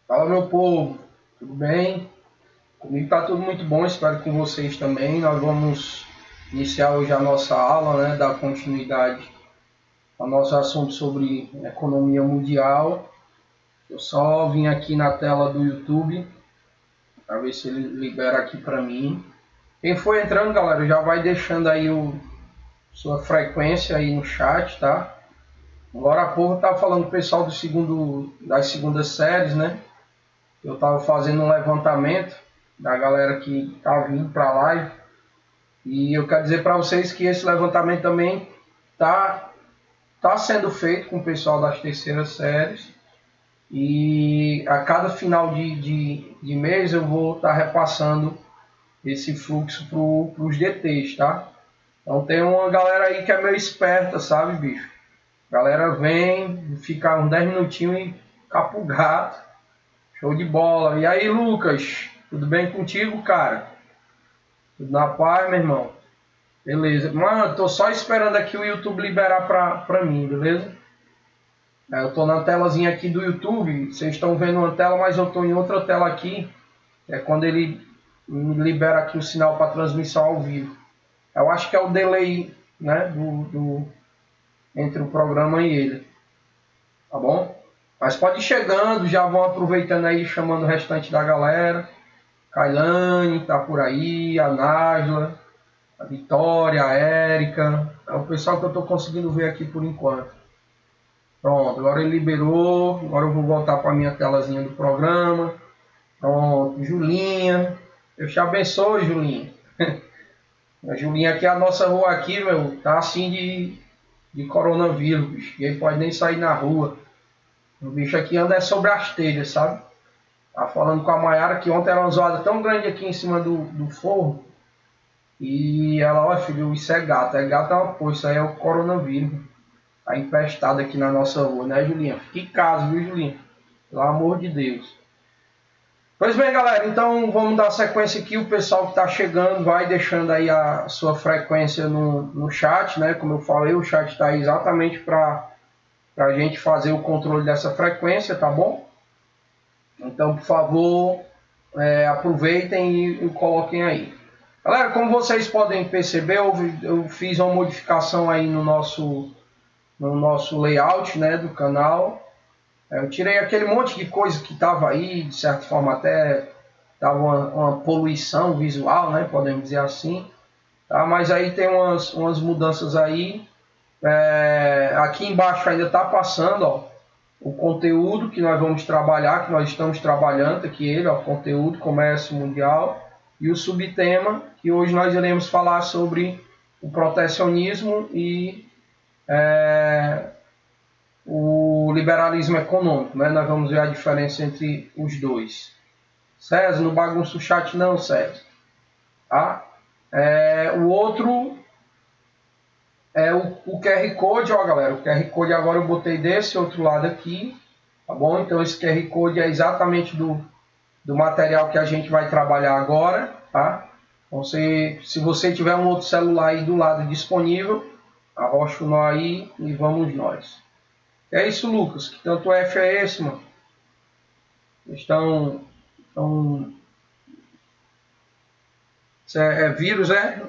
Fala, meu povo, tudo bem? Comigo tá tudo muito bom, espero que com vocês também. Nós vamos iniciar hoje a nossa aula, né, dar continuidade ao nosso assunto sobre economia mundial. Eu só vim aqui na tela do YouTube para ver se ele libera aqui para mim. Quem for entrando, galera, já vai deixando aí sua frequência aí no chat, tá? Agora há pouco eu tava falando com o pessoal das segundas séries, né? Eu estava fazendo um levantamento da galera que está vindo para a live e eu quero dizer para vocês que esse levantamento também tá sendo feito com o pessoal das terceiras séries e a cada final de mês eu vou estar repassando esse fluxo para os DTs, tá? Então tem uma galera aí que é meio esperta, sabe, bicho? A galera vem, fica uns 10 minutinhos e capa o gato. Show de bola. E aí, Lucas? Tudo bem contigo, cara? Tudo na paz, meu irmão? Beleza. Mano, tô só esperando aqui o YouTube liberar pra mim, beleza? Eu tô na telazinha aqui do YouTube. Vocês estão vendo uma tela, mas eu tô em outra tela aqui. É quando ele me libera aqui o sinal para transmissão ao vivo. Eu acho que é o delay, né? Entre o programa e ele. Tá bom? Mas pode ir chegando, já vão aproveitando aí, chamando o restante da galera. Kailane tá por aí, a Nájila, a Vitória, a Érica. É o pessoal que eu estou conseguindo ver aqui por enquanto. Pronto, agora ele liberou. Agora eu vou voltar para a minha telazinha do programa. Pronto, Julinha. Deus te abençoe, Julinha. A Julinha aqui, a nossa rua aqui, meu, tá assim de coronavírus, bicho. E aí pode nem sair na rua. O bicho aqui anda sobre as telhas, sabe? Tá falando com a Mayara que ontem era uma zoada tão grande aqui em cima do forro. E ela, ó filho, isso é gato. É gato é uma coisa, isso aí é o coronavírus. Tá empestado aqui na nossa rua, né, Julinha? Fique em casa, viu, Julinha? Pelo amor de Deus. Pois bem, galera, então vamos dar sequência aqui. O pessoal que tá chegando vai deixando aí a sua frequência no chat, né? Como eu falei, o chat tá aí exatamente para a gente fazer o controle dessa frequência, tá bom? Então, por favor, aproveitem e coloquem aí. Galera, como vocês podem perceber, eu fiz uma modificação aí no nosso layout, né, do canal. Eu tirei aquele monte de coisa que estava aí, de certa forma até dava uma poluição visual, né, podemos dizer assim. Tá? Mas aí tem umas mudanças aí. Aqui embaixo ainda está passando, ó, o conteúdo que nós vamos trabalhar, que nós estamos trabalhando aqui, ele, ó, conteúdo, comércio mundial, e o subtema, que hoje nós iremos falar sobre o protecionismo e o liberalismo econômico, né? Nós vamos ver a diferença entre os dois. César, não bagunça o chat não, César. Tá? O outro é o QR Code, ó galera, o QR Code agora eu botei desse outro lado aqui, tá bom? Então esse QR Code é exatamente do material que a gente vai trabalhar agora, tá? Então, se você tiver um outro celular aí do lado disponível, arrocha o nó aí e vamos nós. É isso, Lucas, que tanto F é esse, mano? É vírus, é?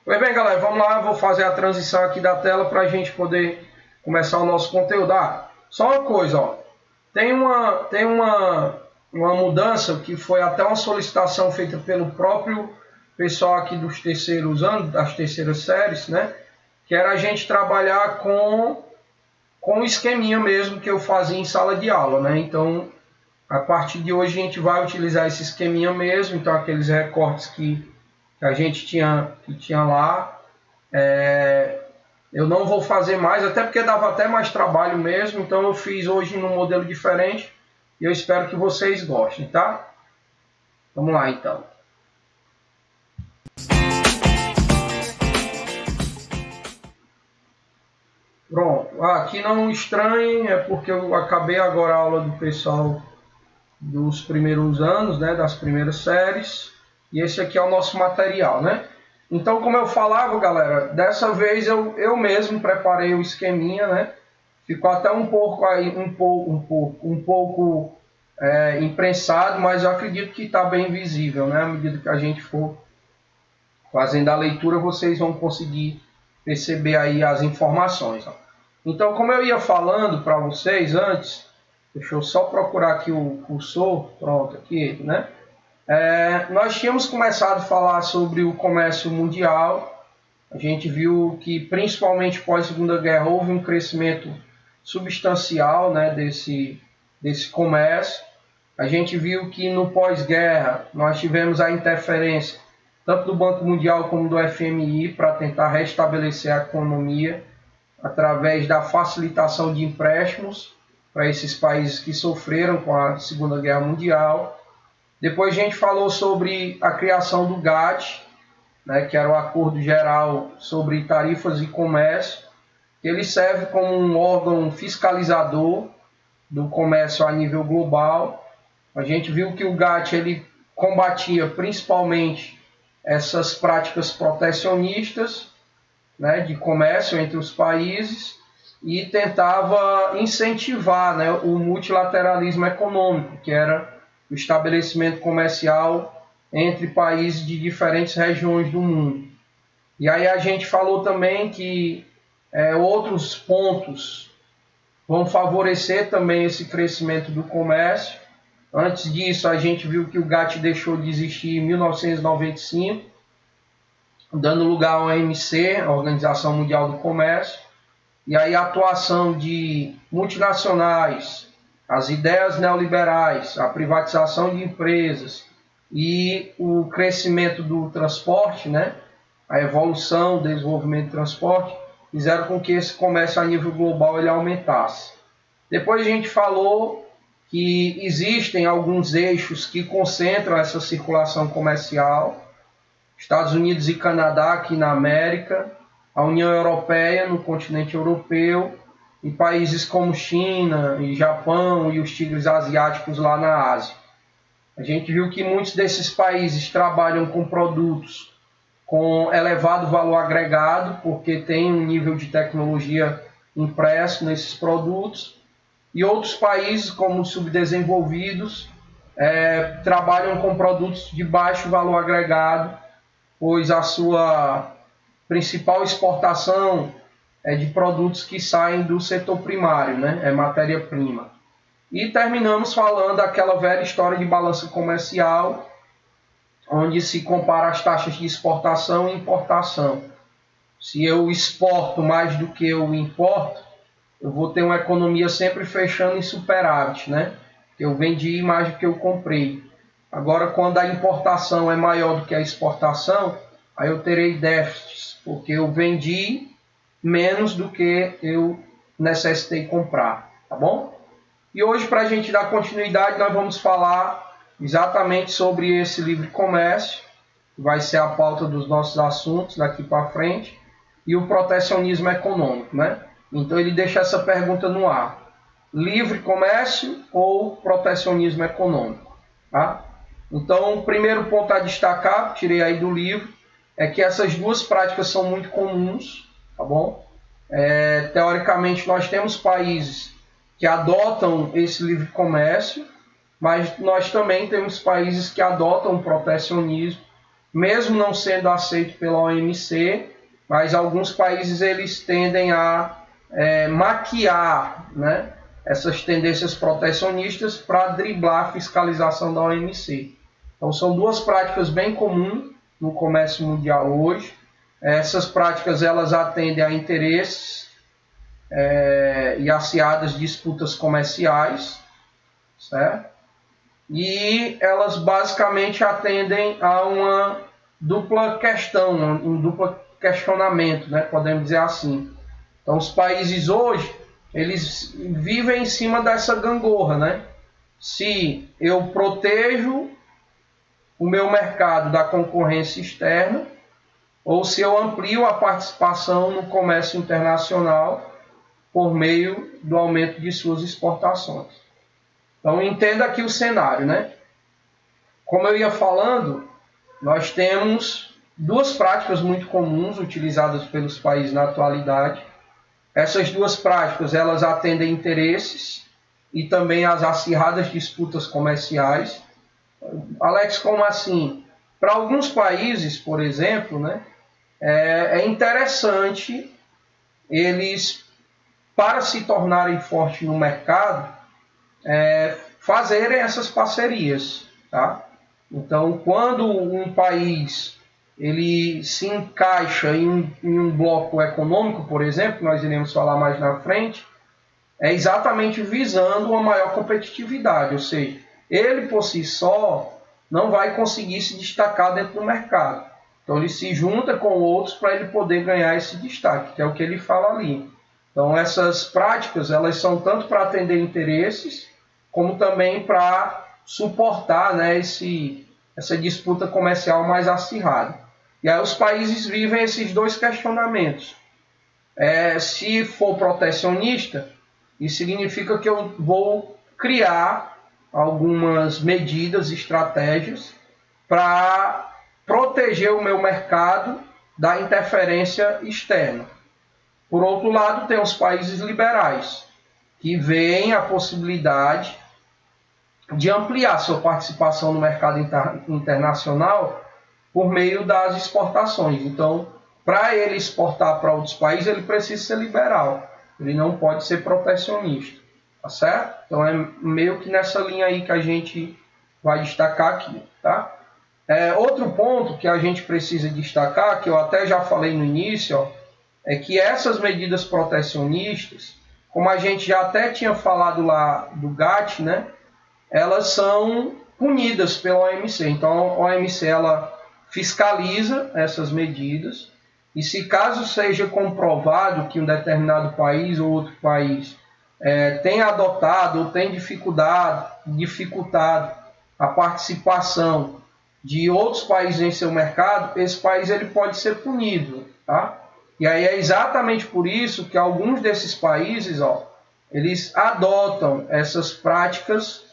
Pois bem, galera, vamos lá, eu vou fazer a transição aqui da tela para a gente poder começar o nosso conteúdo. Só uma coisa, ó. Tem uma mudança que foi até uma solicitação feita pelo próprio pessoal aqui dos terceiros anos, das terceiras séries, né? Que era a gente trabalhar com o esqueminha mesmo que eu fazia em sala de aula, né? Então, a partir de hoje a gente vai utilizar esse esqueminha mesmo, então aqueles recortes que a gente tinha lá, eu não vou fazer mais, até porque dava até mais trabalho mesmo, então eu fiz hoje num modelo diferente e eu espero que vocês gostem, tá? Vamos lá então. Pronto, aqui não estranhem, é porque eu acabei agora a aula do pessoal dos primeiros anos, né, das primeiras séries, e esse aqui é o nosso material, né? Então, como eu falava, galera, dessa vez eu mesmo preparei o esqueminha, né? Ficou até um pouco imprensado, mas eu acredito que está bem visível, né? À medida que a gente for fazendo a leitura, vocês vão conseguir perceber aí as informações. Ó. Então, como eu ia falando para vocês antes, deixa eu só procurar aqui o cursor, pronto, aqui, né? Nós tínhamos começado a falar sobre o comércio mundial. A gente viu que, principalmente pós Segunda Guerra, houve um crescimento substancial, né, desse comércio. A gente viu que no pós-guerra nós tivemos a interferência tanto do Banco Mundial como do FMI para tentar restabelecer a economia através da facilitação de empréstimos para esses países que sofreram com a Segunda Guerra Mundial. Depois a gente falou sobre a criação do GATT, né, que era o Acordo Geral sobre Tarifas e Comércio, que ele serve como um órgão fiscalizador do comércio a nível global. A gente viu que o GATT ele combatia principalmente essas práticas protecionistas, né, de comércio entre os países e tentava incentivar, né, o multilateralismo econômico, que era o estabelecimento comercial entre países de diferentes regiões do mundo. E aí a gente falou também que outros pontos vão favorecer também esse crescimento do comércio. Antes disso, a gente viu que o GATT deixou de existir em 1995, dando lugar ao OMC, a Organização Mundial do Comércio, e aí a atuação de multinacionais, as ideias neoliberais, a privatização de empresas e o crescimento do transporte, né, a evolução, o desenvolvimento do transporte, fizeram com que esse comércio a nível global ele aumentasse. Depois a gente falou que existem alguns eixos que concentram essa circulação comercial, Estados Unidos e Canadá aqui na América, a União Europeia no continente europeu e países como China e Japão e os tigres asiáticos lá na Ásia. A gente viu que muitos desses países trabalham com produtos com elevado valor agregado, porque tem um nível de tecnologia impresso nesses produtos, e outros países, como os subdesenvolvidos, trabalham com produtos de baixo valor agregado, pois a sua principal exportação é de produtos que saem do setor primário, né? É matéria-prima. E terminamos falando daquela velha história de balança comercial, onde se compara as taxas de exportação e importação. Se eu exporto mais do que eu importo, eu vou ter uma economia sempre fechando em superávit, né? Eu vendi mais do que eu comprei. Agora, quando a importação é maior do que a exportação, aí eu terei déficits, porque eu vendi menos do que eu necessitei comprar, tá bom? E hoje, para a gente dar continuidade, nós vamos falar exatamente sobre esse livre comércio, que vai ser a pauta dos nossos assuntos daqui para frente, e o protecionismo econômico, né? Então ele deixa essa pergunta no ar: livre comércio ou protecionismo econômico? Tá? Então o primeiro ponto a destacar, tirei aí do livro, é que essas duas práticas são muito comuns, tá bom? Teoricamente nós temos países que adotam esse livre comércio, mas nós também temos países que adotam o protecionismo, mesmo não sendo aceito pela OMC, mas alguns países eles tendem a maquiar, né, essas tendências protecionistas para driblar a fiscalização da OMC. Então são duas práticas bem comuns no comércio mundial hoje. Essas práticas elas atendem a interesses e acirradas disputas comerciais, certo? E elas basicamente atendem a uma dupla questão, um duplo questionamento, né, podemos dizer assim. Então os países hoje, eles vivem em cima dessa gangorra, né? Se eu protejo o meu mercado da concorrência externa, ou se eu amplio a participação no comércio internacional por meio do aumento de suas exportações. Então entenda aqui o cenário, né? Como eu ia falando, nós temos duas práticas muito comuns utilizadas pelos países na atualidade. Essas duas práticas elas atendem interesses e também as acirradas disputas comerciais. Alex, como assim? Para alguns países, por exemplo, né, é interessante eles, para se tornarem fortes no mercado, fazerem essas parcerias, tá? Então, quando um país ele se encaixa em um bloco econômico, por exemplo, nós iremos falar mais na frente, é exatamente visando uma maior competitividade, ou seja, ele por si só não vai conseguir se destacar dentro do mercado. Então ele se junta com outros para ele poder ganhar esse destaque, que é o que ele fala ali. Então essas práticas, elas são tanto para atender interesses, como também para suportar, né, essa disputa comercial mais acirrada. E aí os países vivem esses dois questionamentos. Se for protecionista, isso significa que eu vou criar algumas medidas, estratégias para proteger o meu mercado da interferência externa. Por outro lado, tem os países liberais, que veem a possibilidade de ampliar sua participação no mercado internacional por meio das exportações. Então, para ele exportar para outros países, ele precisa ser liberal. Ele não pode ser protecionista, tá certo? Então é meio que nessa linha aí que a gente vai destacar aqui, tá? Outro ponto que a gente precisa destacar, que eu até já falei no início, ó, é que essas medidas protecionistas, como a gente já até tinha falado lá do GATT, né? Elas são punidas pela OMC. Então a OMC ela fiscaliza essas medidas. E se caso seja comprovado que um determinado país ou outro país tem adotado ou tem dificultado a participação de outros países em seu mercado, esse país ele pode ser punido, tá? E aí é exatamente por isso que alguns desses países, eles adotam essas práticas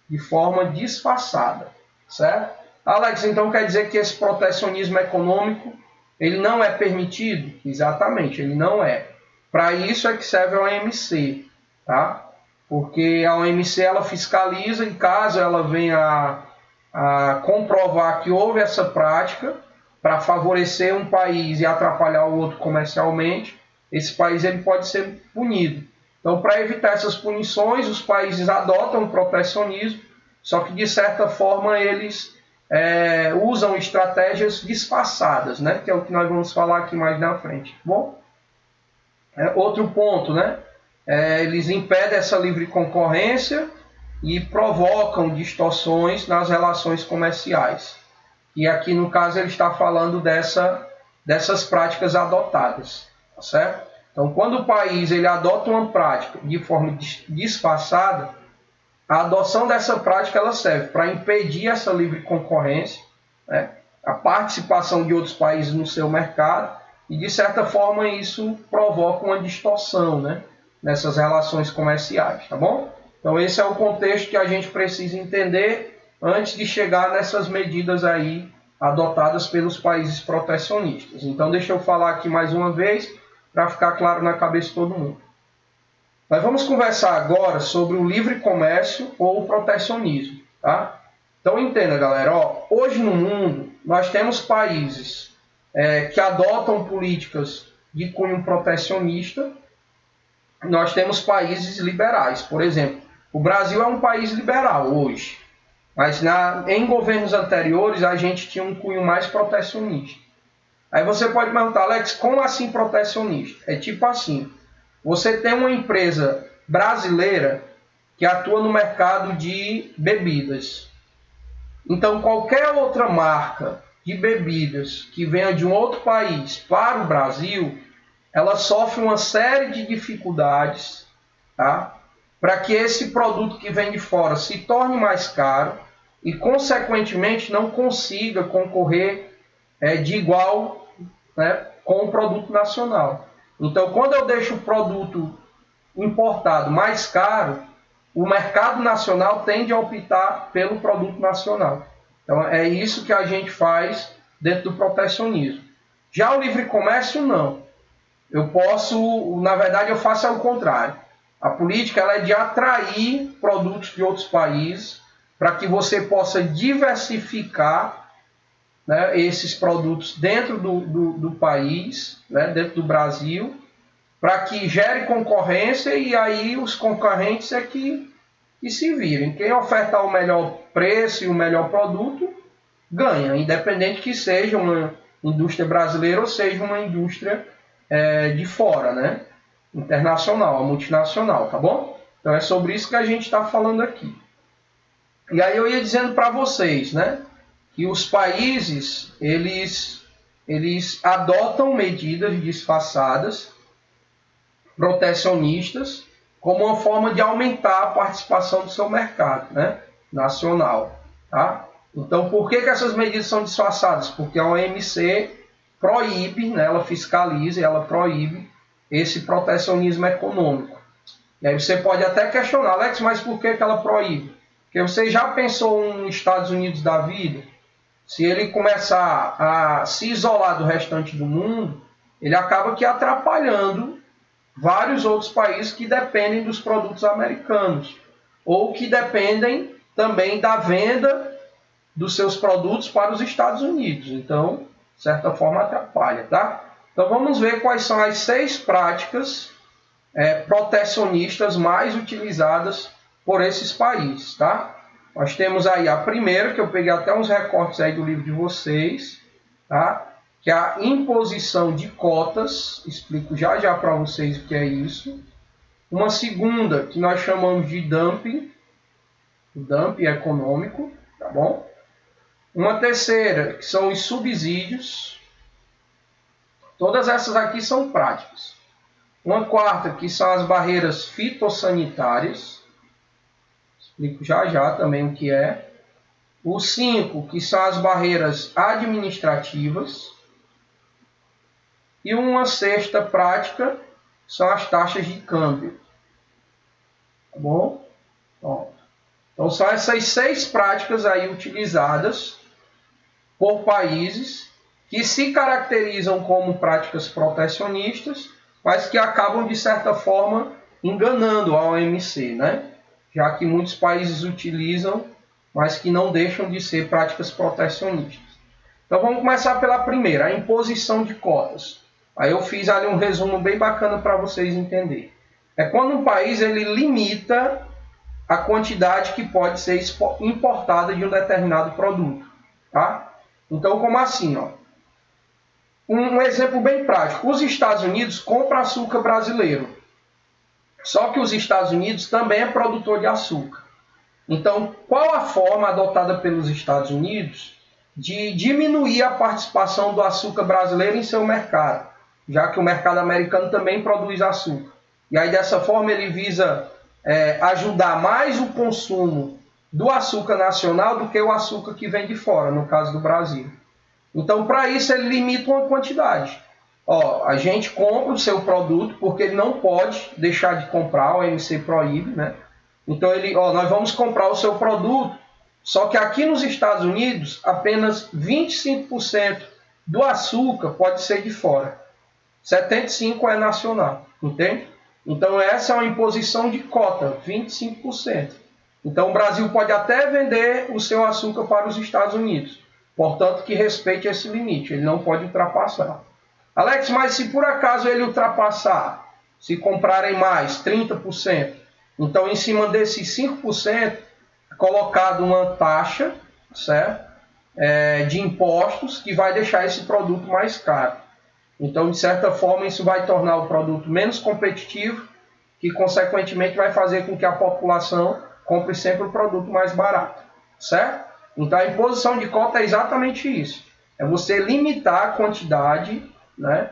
de forma disfarçada, certo? Alex, então quer dizer que esse protecionismo econômico ele não é permitido? Exatamente, ele não é. Para isso é que serve a OMC, tá? Porque a OMC ela fiscaliza e caso ela venha a comprovar que houve essa prática para favorecer um país e atrapalhar o outro comercialmente, esse país ele pode ser punido. Então, para evitar essas punições, os países adotam o protecionismo, só que de certa forma eles usam estratégias disfarçadas, né? Que é o que nós vamos falar aqui mais na frente. Bom, outro ponto, né? Eles impedem essa livre concorrência e provocam distorções nas relações comerciais. E aqui no caso ele está falando dessas práticas adotadas, tá certo? Então, quando o país ele adota uma prática de forma disfarçada, a adoção dessa prática ela serve para impedir essa livre concorrência, né, a participação de outros países no seu mercado e, de certa forma, isso provoca uma distorção, né, nessas relações comerciais, tá bom? Então, esse é o contexto que a gente precisa entender antes de chegar nessas medidas aí adotadas pelos países protecionistas. Então, deixa eu falar aqui mais uma vez para ficar claro na cabeça de todo mundo. Nós vamos conversar agora sobre o livre comércio ou o protecionismo, tá? Então entenda, galera, hoje no mundo nós temos países que adotam políticas de cunho protecionista, nós temos países liberais. Por exemplo, o Brasil é um país liberal hoje, mas em governos anteriores a gente tinha um cunho mais protecionista. Aí você pode perguntar, Alex, como assim protecionista? É tipo assim, você tem uma empresa brasileira que atua no mercado de bebidas. Então, qualquer outra marca de bebidas que venha de um outro país para o Brasil, ela sofre uma série de dificuldades, tá? Para que esse produto que vem de fora se torne mais caro e, consequentemente, não consiga concorrer de igual, né, com o produto nacional. Então, quando eu deixo o produto importado mais caro, o mercado nacional tende a optar pelo produto nacional. Então, é isso que a gente faz dentro do protecionismo. Já o livre comércio, não. Eu posso, na verdade, eu faço ao contrário. A política ela é de atrair produtos de outros países para que você possa diversificar, né, esses produtos dentro do país, né, dentro do Brasil, para que gere concorrência e aí os concorrentes é que se virem. Quem ofertar o melhor preço e o melhor produto ganha, independente que seja uma indústria brasileira ou seja uma indústria de fora, né? Internacional, multinacional, tá bom? Então é sobre isso que a gente está falando aqui. E aí eu ia dizendo para vocês, né, que os países eles adotam medidas disfarçadas, protecionistas, como uma forma de aumentar a participação do seu mercado, né, nacional, tá? Então, por que essas medidas são disfarçadas? Porque a OMC proíbe, né, ela fiscaliza, ela proíbe esse protecionismo econômico. E aí você pode até questionar, Alex, mas por que ela proíbe? Porque você já pensou nos Estados Unidos da vida? Se ele começar a se isolar do restante do mundo, ele acaba que atrapalhando vários outros países que dependem dos produtos americanos ou que dependem também da venda dos seus produtos para os Estados Unidos. Então, de certa forma, atrapalha, tá? Então, vamos ver quais são as 6 práticas protecionistas mais utilizadas por esses países, tá? Nós temos aí a primeira, que eu peguei até uns recortes aí do livro de vocês, tá? Que é a imposição de cotas, explico já já para vocês o que é isso. Uma segunda, que nós chamamos de dumping, o dumping econômico, tá bom? Uma terceira, que são os subsídios. Todas essas aqui são práticas. Uma quarta, que são as barreiras fitossanitárias. Explico já já também o que é. O 5, que são as barreiras administrativas. E uma sexta prática são as taxas de câmbio. Tá bom? Então são essas 6 práticas aí utilizadas por países que se caracterizam como práticas protecionistas, mas que acabam, de certa forma, enganando a OMC, né? Já que muitos países utilizam, mas que não deixam de ser práticas protecionistas. Então vamos começar pela primeira, a imposição de cotas. Aí eu fiz ali um resumo bem bacana para vocês entenderem. É quando um país ele limita a quantidade que pode ser importada de um determinado produto, tá? Então, como assim, ó? Um exemplo bem prático. Os Estados Unidos compram açúcar brasileiro. Só que os Estados Unidos também é produtor de açúcar. Então, qual a forma adotada pelos Estados Unidos de diminuir a participação do açúcar brasileiro em seu mercado? Já que o mercado americano também produz açúcar. E aí, dessa forma, ele visa ajudar mais o consumo do açúcar nacional do que o açúcar que vem de fora, no caso do Brasil. Então, para isso, ele limita uma quantidade. Ó, a gente compra o seu produto, porque ele não pode deixar de comprar, o OMC proíbe, né? Então, nós vamos comprar o seu produto, só que aqui nos Estados Unidos, apenas 25% do açúcar pode ser de fora. 75% é nacional, entende? Então, essa é uma imposição de cota, 25%. Então, o Brasil pode até vender o seu açúcar para os Estados Unidos. Portanto, que respeite esse limite, ele não pode ultrapassar. Alex, mas se por acaso ele ultrapassar, se comprarem mais, 30%, então em cima desses 5% é colocado uma taxa, certo? De impostos que vai deixar esse produto mais caro. Então, de certa forma, isso vai tornar o produto menos competitivo, que consequentemente vai fazer com que a população compre sempre o produto mais barato, certo? Então, a imposição de cota é exatamente isso. É você limitar a quantidade, né,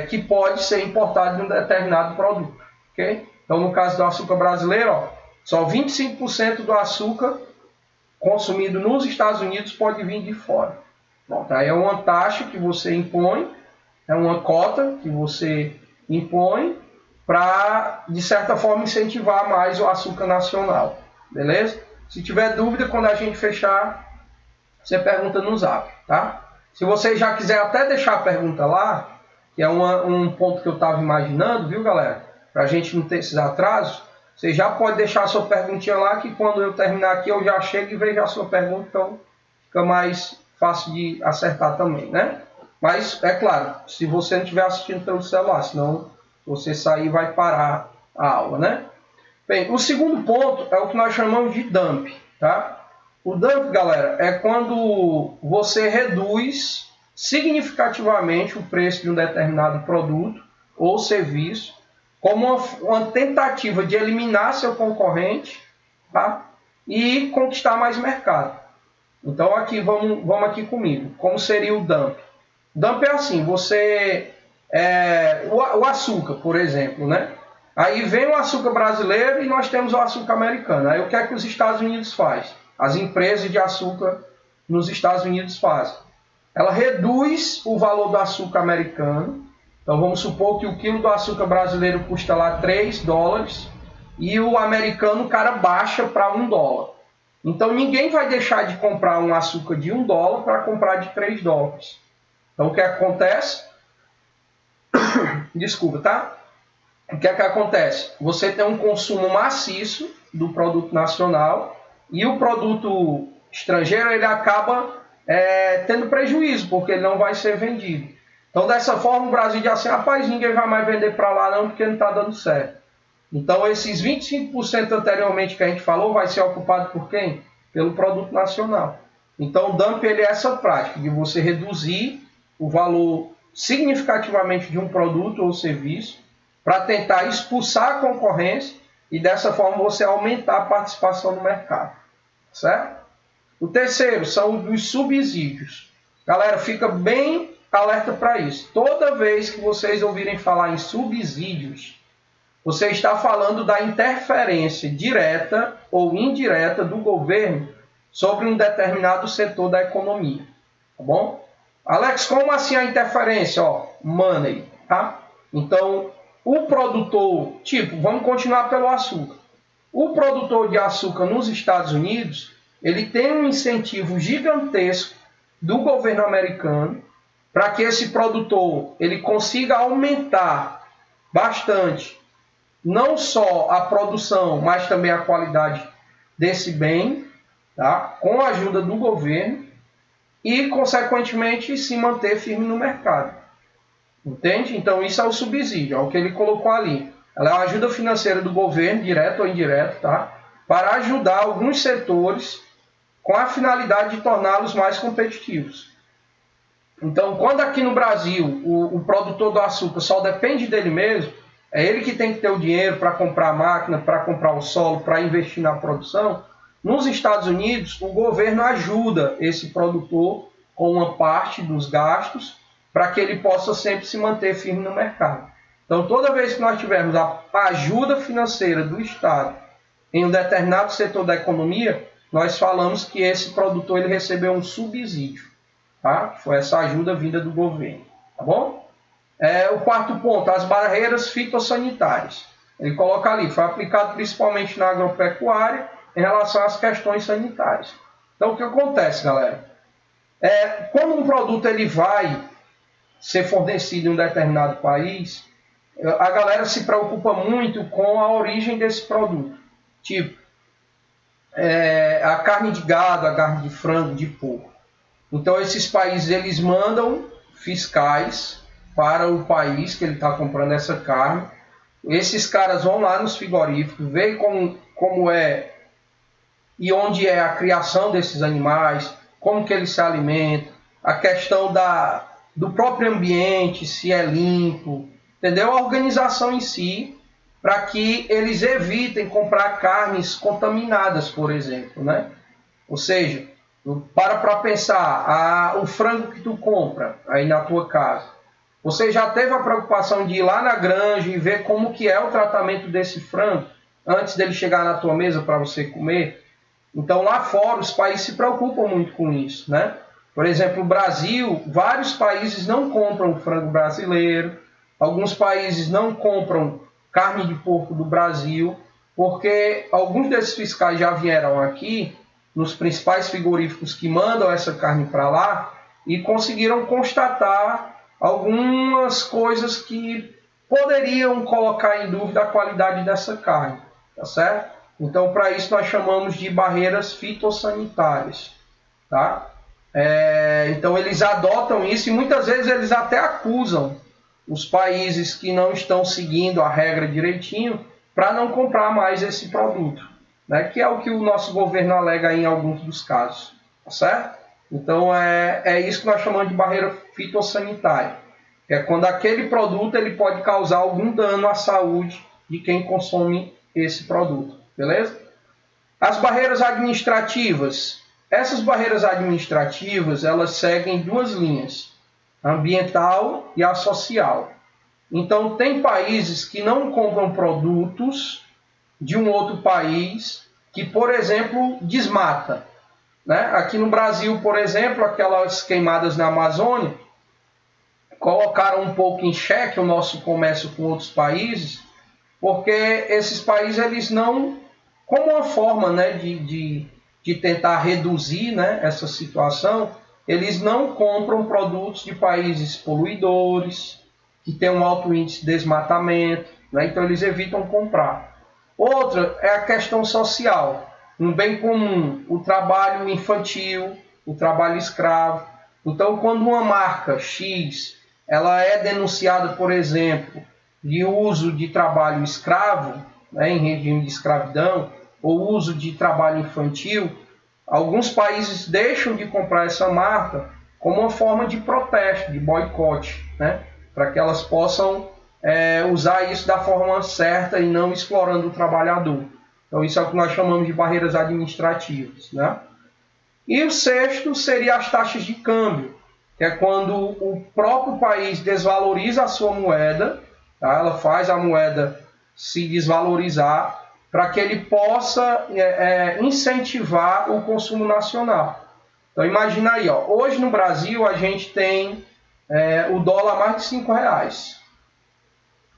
que pode ser importada de um determinado produto. Okay? Então, no caso do açúcar brasileiro, ó, só 25% do açúcar consumido nos Estados Unidos pode vir de fora. Pronto, aí é uma taxa que você impõe, é uma cota que você impõe para, de certa forma, incentivar mais o açúcar nacional. Beleza? Se tiver dúvida, quando a gente fechar, você pergunta no Zap, tá? Se você já quiser até deixar a pergunta lá, que é um ponto que eu estava imaginando, viu, galera? para a gente não ter esses atrasos, você já pode deixar a sua perguntinha lá, que quando eu terminar aqui eu já chego e vejo a sua pergunta, então fica mais fácil de acertar também, né? Mas, é claro, se você não estiver assistindo pelo celular, senão você sair vai parar a aula, né? Bem, o segundo ponto é o que nós chamamos de dump, tá? O dump, galera, é quando você reduz significativamente o preço de um determinado produto ou serviço como uma tentativa de eliminar seu concorrente, tá? E conquistar mais mercado. Então, aqui vamos aqui comigo. Como seria o dump? Dump é assim, o açúcar, por exemplo, né? Aí vem o açúcar brasileiro e nós temos o açúcar americano. Aí o que é que os Estados Unidos faz? As empresas de açúcar nos Estados Unidos fazem. Ela reduz o valor do açúcar americano. Então vamos supor que o quilo do açúcar brasileiro custa lá $3 e o americano o cara baixa para $1. Então ninguém vai deixar de comprar um açúcar de $1 para comprar de $3. Então o que acontece? Desculpa, tá? O que acontece? Você tem um consumo maciço do produto nacional e o produto estrangeiro ele acaba tendo prejuízo, porque ele não vai ser vendido. Então dessa forma o Brasil diz assim, rapaz, ninguém vai mais vender para lá não, porque não está dando certo. Então esses 25% anteriormente que a gente falou vai ser ocupado por quem? Pelo produto nacional. Então o dump ele é essa prática de você reduzir o valor significativamente de um produto ou serviço para tentar expulsar a concorrência e dessa forma você aumentar a participação no mercado, certo? O terceiro são os subsídios. Galera, fica bem alerta para isso. Toda vez que vocês ouvirem falar em subsídios, você está falando da interferência direta ou indireta do governo sobre um determinado setor da economia, tá bom? Alex, como assim a interferência? Money, tá? Então, o produtor, vamos continuar pelo açúcar. O produtor de açúcar nos Estados Unidos, ele tem um incentivo gigantesco do governo americano para que esse produtor ele consiga aumentar bastante não só a produção, mas também a qualidade desse bem, tá? Com a ajuda do governo e, consequentemente, se manter firme no mercado. Entende? Então, isso é o subsídio, é o que ele colocou ali. Ela é a ajuda financeira do governo, direto ou indireto, tá? Para ajudar alguns setores com a finalidade de torná-los mais competitivos. Então, quando aqui no Brasil o produtor do açúcar só depende dele mesmo, é ele que tem que ter o dinheiro para comprar a máquina, para comprar o solo, para investir na produção. Nos Estados Unidos, o governo ajuda esse produtor com uma parte dos gastos para que ele possa sempre se manter firme no mercado. Então, toda vez que nós tivermos a ajuda financeira do Estado em um determinado setor da economia, nós falamos que esse produtor ele recebeu um subsídio. Tá? Foi essa ajuda vinda do governo. Tá bom? O quarto ponto, as barreiras fitossanitárias. Ele coloca ali, foi aplicado principalmente na agropecuária em relação às questões sanitárias. Então, o que acontece, galera? Quando um produto ele vai ser fornecido em um determinado país, a galera se preocupa muito com a origem desse produto. A carne de gado, a carne de frango, de porco. Então, esses países eles mandam fiscais para o país que ele está comprando essa carne. Esses caras vão lá nos frigoríficos, veem como é e onde é a criação desses animais, como que eles se alimentam, a questão do próprio ambiente, se é limpo, entendeu? A organização em si, para que eles evitem comprar carnes contaminadas, por exemplo, né? Ou seja, para pensar, o frango que tu compra aí na tua casa, você já teve a preocupação de ir lá na granja e ver como que é o tratamento desse frango antes dele chegar na tua mesa para você comer? Então lá fora os países se preocupam muito com isso, né? Por exemplo, o Brasil, vários países não compram frango brasileiro, alguns países não compram carne de porco do Brasil, porque alguns desses fiscais já vieram aqui nos principais frigoríficos que mandam essa carne para lá e conseguiram constatar algumas coisas que poderiam colocar em dúvida a qualidade dessa carne, tá certo? Então, para isso, nós chamamos de barreiras fitossanitárias, tá? Então, eles adotam isso e muitas vezes eles até acusam os países que não estão seguindo a regra direitinho para não comprar mais esse produto, né? Que é o que o nosso governo alega em alguns dos casos, tá certo? Então, é isso que nós chamamos de barreira fitossanitária, que é quando aquele produto ele pode causar algum dano à saúde de quem consome esse produto, beleza? As barreiras administrativas. Essas barreiras administrativas, elas seguem duas linhas, a ambiental e a social. Então, tem países que não compram produtos de um outro país que, por exemplo, desmata, né? Aqui no Brasil, por exemplo, aquelas queimadas na Amazônia colocaram um pouco em xeque o nosso comércio com outros países, porque esses países, eles não, como uma forma, né, de tentar reduzir, né, essa situação, eles não compram produtos de países poluidores, que têm um alto índice de desmatamento, né, então eles evitam comprar. Outra é a questão social, um bem comum, o trabalho infantil, o trabalho escravo. Então, quando uma marca X ela é denunciada, por exemplo, de uso de trabalho escravo, né, em regime de escravidão, ou uso de trabalho infantil, alguns países deixam de comprar essa marca como uma forma de protesto, de boicote, né, para que elas possam usar isso da forma certa e não explorando o trabalhador. Então, isso é o que nós chamamos de barreiras administrativas, né? E o sexto seria as taxas de câmbio, que é quando o próprio país desvaloriza a sua moeda, tá? Ela faz a moeda se desvalorizar para que ele possa incentivar o consumo nacional. Então imagina aí, ó, hoje no Brasil a gente tem o dólar a mais de R$ 5,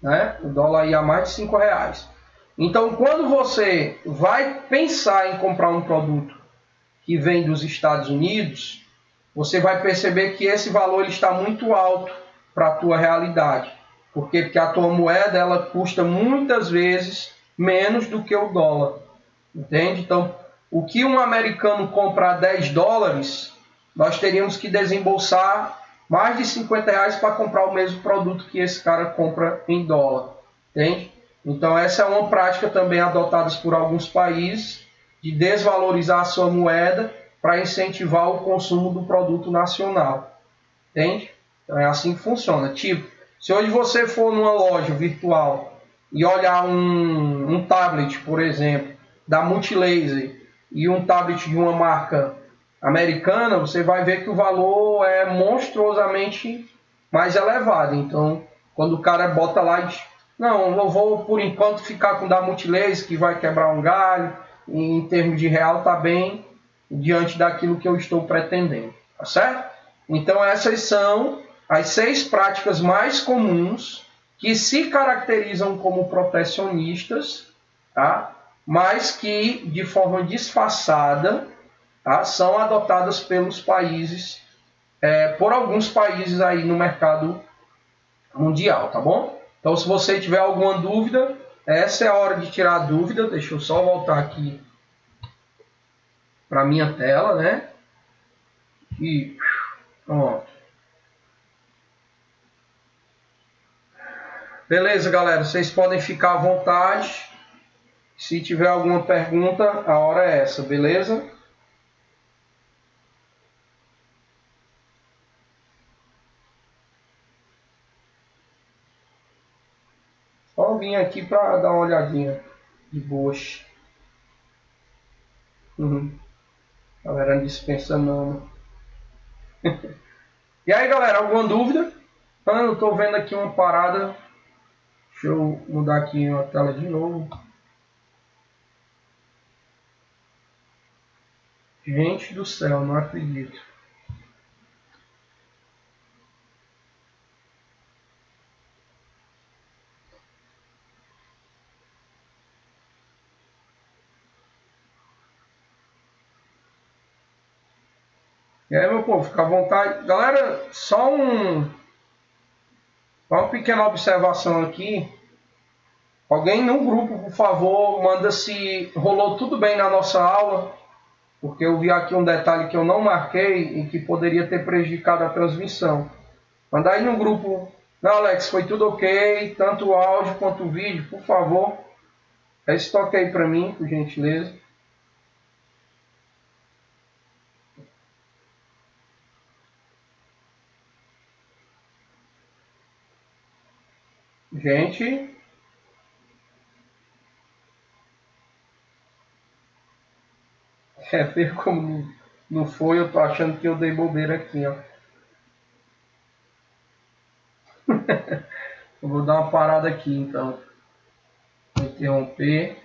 né? O dólar aí a mais de R$ 5. Então quando você vai pensar em comprar um produto que vem dos Estados Unidos, você vai perceber que esse valor ele está muito alto para a tua realidade. Por quê? Porque a tua moeda ela custa muitas vezes menos do que o dólar. Entende? Então, o que um americano compra a $10, nós teríamos que desembolsar mais de R$ 50 para comprar o mesmo produto que esse cara compra em dólar. Entende? Então, essa é uma prática também adotada por alguns países de desvalorizar a sua moeda para incentivar o consumo do produto nacional. Entende? Então é assim que funciona. Tipo, se hoje você for numa loja virtual e olhar um tablet, por exemplo, da Multilaser e um tablet de uma marca americana, você vai ver que o valor é monstruosamente mais elevado. Então, quando o cara bota lá e diz, não, eu vou por enquanto ficar com o da Multilaser, que vai quebrar um galho, em termos de real está bem diante daquilo que eu estou pretendendo, tá certo? Então essas são as 6 práticas mais comuns que se caracterizam como protecionistas, tá? Mas que de forma disfarçada, tá? São adotadas pelos países, por alguns países aí no mercado mundial, tá bom? Então se você tiver alguma dúvida, essa é a hora de tirar a dúvida. Deixa eu só voltar aqui para minha tela, né? E pronto. Beleza, galera. Vocês podem ficar à vontade. Se tiver alguma pergunta, a hora é essa, beleza? Só vim aqui para dar uma olhadinha de boas. Galera, não dispensa não. E aí, galera, alguma dúvida? Eu tô vendo aqui uma parada. Deixa eu mudar aqui a tela de novo. Gente do céu, não acredito. E aí, meu povo, fica à vontade. Galera, só um Uma pequena observação aqui. Alguém no grupo, por favor, manda se rolou tudo bem na nossa aula, porque eu vi aqui um detalhe que eu não marquei e que poderia ter prejudicado a transmissão. Manda aí no grupo. Não, Alex, foi tudo ok, tanto o áudio quanto o vídeo, por favor. Esse toque aí para mim, por gentileza. Gente, ver como não foi, eu tô achando que eu dei bobeira aqui, ó. Eu vou dar uma parada aqui, então. Vou interromper.